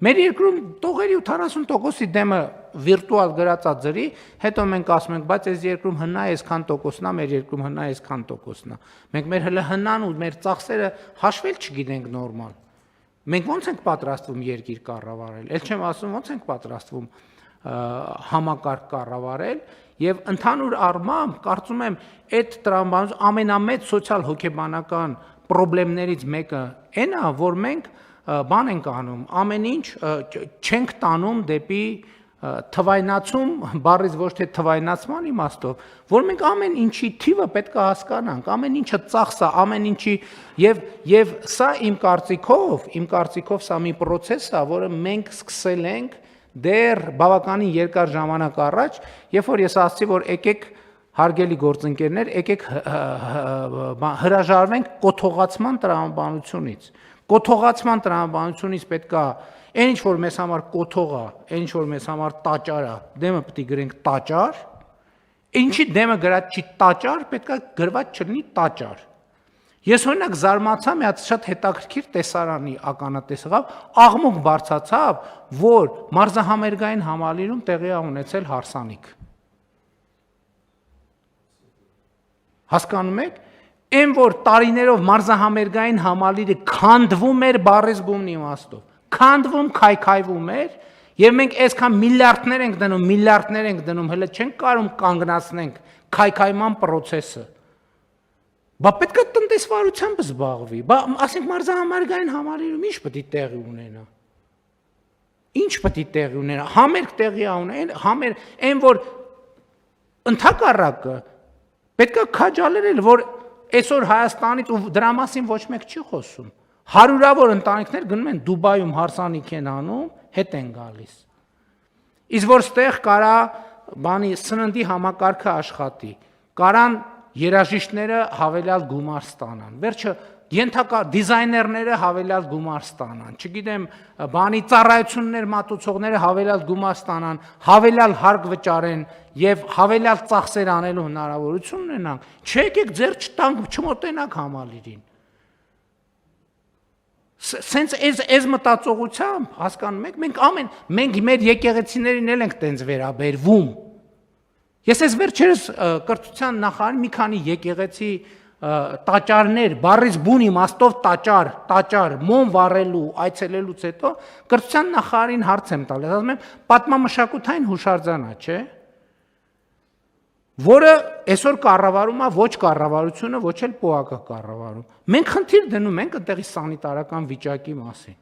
Մեր երկրում տողերի 80%-ի դեմը վիրտուալ գրածա ջրի, հետո մենք ասում ենք, բայց այս երկրում հնա այսքան տոկոսն է, մեր երկրում հնա այսքան տոկոսն է։ Մենք մեր հələ հնան ու մեր ծախսերը հաշվել չգիտենք նորմալ։ Մենք ո՞նց ենք պատրաստվում երկիր կառավարել։ Էլ չեմ ասում ո՞նց ենք պատրաստվում համակարգ կառավարել եւ ընդհանուր առմամբ կարծում եմ այդ տրամաբանություն ամենամեծ սոցիալ հոգեբանական խնդիրներից մեկը այն է, որ մենք բան ենք անում, ամեն ինչ չենք տանում դեպի թվայնացում, բառից ոչ թե թվայնացման իմաստով, որ մենք ամեն ինչի թիվը պետք է հասկանանք, ամեն ինչը ծախս է, ամեն ինչի եւ սա իմ կարծիքով սա մի process է, որը մենք սկսել ենք դեռ բավականին երկար ժամանակ առաջ, երբ որ ես ասացի, որ եկեք հարգելի գործընկերներ, եկեք հրաժարվենք կոթողացման տրամաբանությունից։ Կոթողացման տրամաբանությունից պետք է այն ինչ որ մեզ համար կոթող է, այն ինչ որ մեզ համար տաճար է, դեմը պետք է գրենք տաճար, ինչի դեմը գրած չի տաճար, պետք է գրված չլինի տաճար։ Ես օրինակ զարմացա մի հատ շատ հետաքրքիր տեսարանի ականատես եղավ, աղմուկ բարձացավ, որ մարզահամերգային համալիրում տեղի է ունեցել հարսանիք։ Հասկանում եք, այն որ տարիներով մարզահամերգային համալիրը քանդվում էր բառից բումն իմաստով, քանդվում, քայքայվում էր, եւ մենք այսքան միլիարդներ ենք դնում, հələ չենք կարող կանգնացնենք քայքայման process-ը։ Բա պետք է տնտեսվարությամբ զբաղվի, բա ասենք մարզահամերգային համալիրում ինչ պետք է տեղի ունենա։ Ինչ պետք է տեղի ունենա, համերգ տեղի ունենա, այն որ ընդհակառակը պետք է քաջալերել, որ այսօր Հայաստանից ու դրա մասին ոչ մեկ չի խոսում։ Հարյուրավոր ընտանիքներ գնում են Դուբայում հարսանիք են անում, հետ են գալիս։ Իսկ որ ստեղ կարա բանի սննդի համակարգը աշխատի, կարան երաժիշտները հավելյալ գումար ստանան։ Վերջը ենթակա դիզայներները հավելյալ գումար ստանան, չգիտեմ, բանի ծառայություններ մատուցողները հավելյալ գումար ստանան, հավելյալ հարկ վճարեն եւ հավելյալ ծախսեր անելու հնարավորություն ունենան, չեկեք ձեր չտանք, չմոտենաք համալիրին։ Սենց այս մտածողությամբ հասկանում եք, մենք մեր եկեղեցիներին էլ ենք տենց վերաբերվում։ Ես այս վերջերս կրթության նախարարին մի քանի եկեղեցի տաճարներ, բառից բուն իմաստով տաճար, մոմ վառելու, այցելելուց հետո կրթության նախարարին հարց եմ տալիս, ասում եմ, պատմամշակութային հուշարձան է, չէ՞, որը այսօր կառավարում է ոչ կառավարությունը, ոչ էլ ՊՕԱԿ-ը կառավարում։ Մենք խնդիր դնում ենք այդտեղի սանիտարական վիճակի մասին։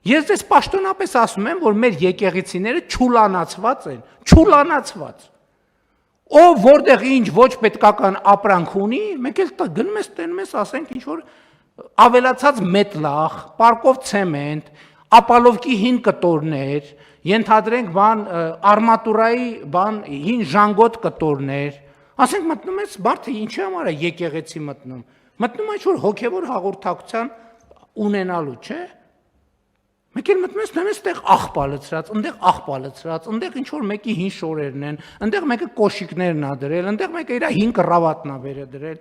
Ես դες պաշտոնապես ասում եմ, որ մեր եկեղեցիները չուլանացված են, չուլանացված։ Ով որտեղ ինչ ոչ պետքական ապրանք ունի, մենք էլ գնում ես տենում ես, ասենք ինչ որ ավելացած մետլախ, պարկով ցեմենտ, ապալովկի հին կտորներ, ենթադրենք բան արմատուրայի բան հին ժանգոտ կտորներ, ասենք մտնում ես մարդը ինչի համար է եկեղեցի մտնում ինչ որ հոգևոր հաղորդակցության ունենալու, չէ՞։ Մենք էլ մտնում ենք այստեղ աղբալցրած, այնտեղ ինչ որ մեկի հին շորերն են, այնտեղ մեկը կոշիկներն ա դրել, այնտեղ մեկը իր հին կռավատն ա վերը դրել։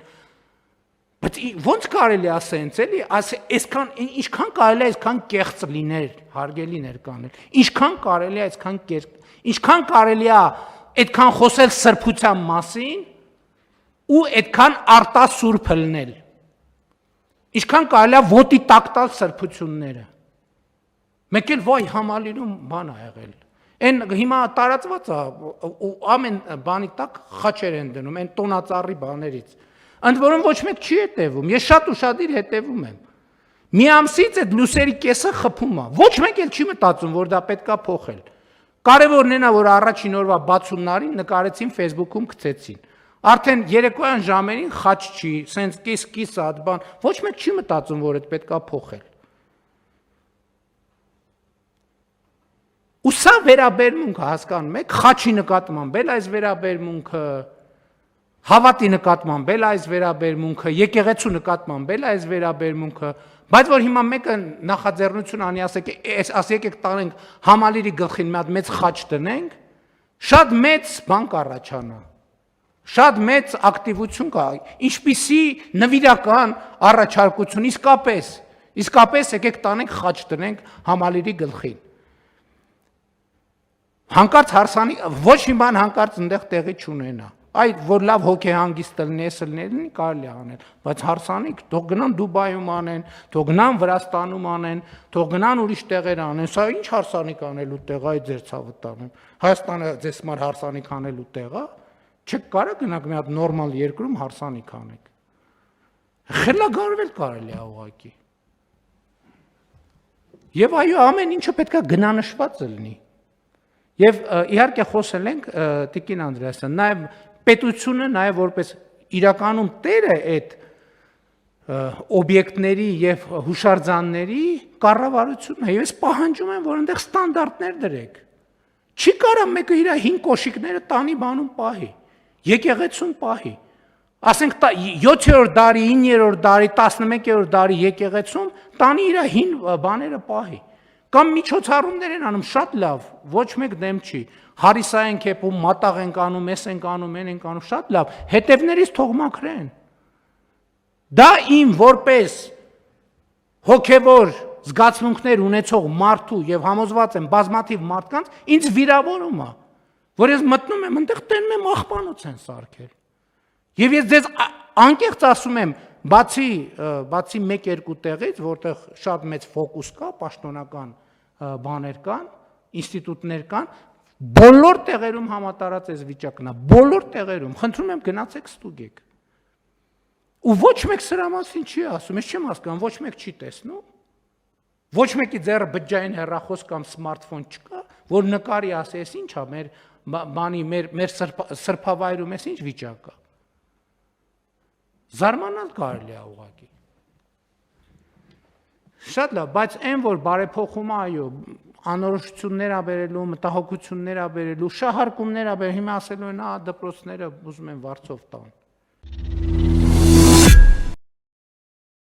Բայց ո՞նց կարելի է ասենց էլի, այսքան ինչքան կարելի է այսքան կեղծ լինել, հարգելի ներկաներ, ինչքան կարելի է ինչքան կարելի է այդքան խոսել սրբության մասին ու այդքան արտասուրբ լնել։ Ինչքան կարելի է ոտի տակ տալ սրբությունները։ Մեկ էլ վայ համալիրում բան ա եղել։ Այն հիմա տարածված է ու ամեն բանի տակ խաչեր են դնում, այն տոնածառի բաներից։ Ընդ որում ոչ մեկ չի հետևում։ Ես շատ ուշադիր հետևում եմ։ Մի ամսից այդ լուսերի կեսը խփում է։ Ոչ մեկ էլ չի մտածում, որ դա պետքա փոխել։ Կարևորն այն է, որ առաջին օրվա բացումնարին նկարեցին Facebook-ում գցեցին։ Արդեն երեկոյան ժամերին խաչ չի, սենց կիս այդ բան, ոչ մեկ չի մտածում, որ այդ պետքա փոխել։ Ու սա վերաբերմունքը հասկանում եք, խաչի նկատմամբ էլ այս վերաբերմունքը, հավատի նկատմամբ էլ այս վերաբերմունքը, եկեղեցու նկատմամբ էլ այս վերաբերմունքը, բայց որ հիմա մեկը նախաձեռնություն անի, եկեք տանենք համալիրի գլխին մի հատ մեծ խաչ տնենք, շատ մեծ բան կառաջանա, շատ մեծ ակտիվություն կա, ինչպիսի նվիրական առաջարկություն, իսկապես եկեք տանենք խաչ տնենք համալիրի գլխին։ Հանկարծ հարսանիք ոչ մի բան հանկարծ այնտեղ տեղի չունենա։ Այդ որ լավ հոգեհանգիստ լինի, էս լինի, կարելի է անել, բայց հարսանիք թող գնան Դուբայում անեն, թող գնան Վրաստանում անեն, թող գնան ուրիշ տեղեր անեն, սա ինչ հարսանիք անելու տեղ է, ձեր ցավը տանում։ Հայաստանը ձեզ համար հարսանիք անելու տեղ է, չեք կարող գնաք մի հատ նորմալ երկրում հարսանիք անեք։ Խելագարվել կարելի է ուղղակի։ Եվ այո, ամեն ինչը պետք է գնանշված լինի։ Եվ իհարկե խոսել ենք Տիկին Անդրեասյան, նաև պետությունը նաև որպես իրականում տերը այդ օբյեկտների եւ հուշարձանների կառավարությունն է, եւ ես պահանջում եմ, որ այնտեղ ստանդարտներ դրեք։ Չի կարա մեկը իր 5 կոշիկները տանի բանում պահի, եկեղեցում պահի։ Ասենք 7-րդ դարի, 9-րդ դարի, 11-րդ դարի եկեղեցում տանի իր 5 բաները պահի։ Կամ միջոցառումներ են անում, շատ լավ, ոչ մեկ դեմ չի։ Հարիսա են քեպում, մատաղ են անում, էս են անում, են անում, շատ լավ։ Հետևներից թող մաքրեն։ Դա իմ որպես հոգևոր զգացմունքներ ունեցող մարդու եւ համոզված եմ բազմաթիվ մարդկանց ինձ վիրավորում է, որ ես մտնում եմ, այնտեղ տենում եմ աղբանոց են սարքել։ Եվ ես ձեզ անկեղծ ասում եմ, բացի 1-2 տեղից, որտեղ շատ մեծ ֆոկուս կա, պաշտոնական բաներ կան, ինստիտուտներ կան, բոլոր տեղերում համատարած այս վիճակն է, բոլոր տեղերում, խնդրում եմ գնացեք ստուգեք։ Ու ոչ մեկ սրա մասին չի ասում, ես չեմ հասկանում, ոչ մեկ չի տեսնում։ Ոչ մեկի ձեռը բջջային հեռախոս կամ սմարթֆոն չկա, որ նկարի ասի, ես ինչ է, մեր սրբավայրում ես ինչ վիճակ է։ Զարմանալ կարելի է ուղղակի։ Շատ լավ, բայց այն որ բարեփոխումը, այո, անորոշություններ ա բերելու, մտահոգություններ ա բերելու, շահարկումներ ա բերելու, հիմա ասելու են, դպրոցները ուզում են վարձով տան։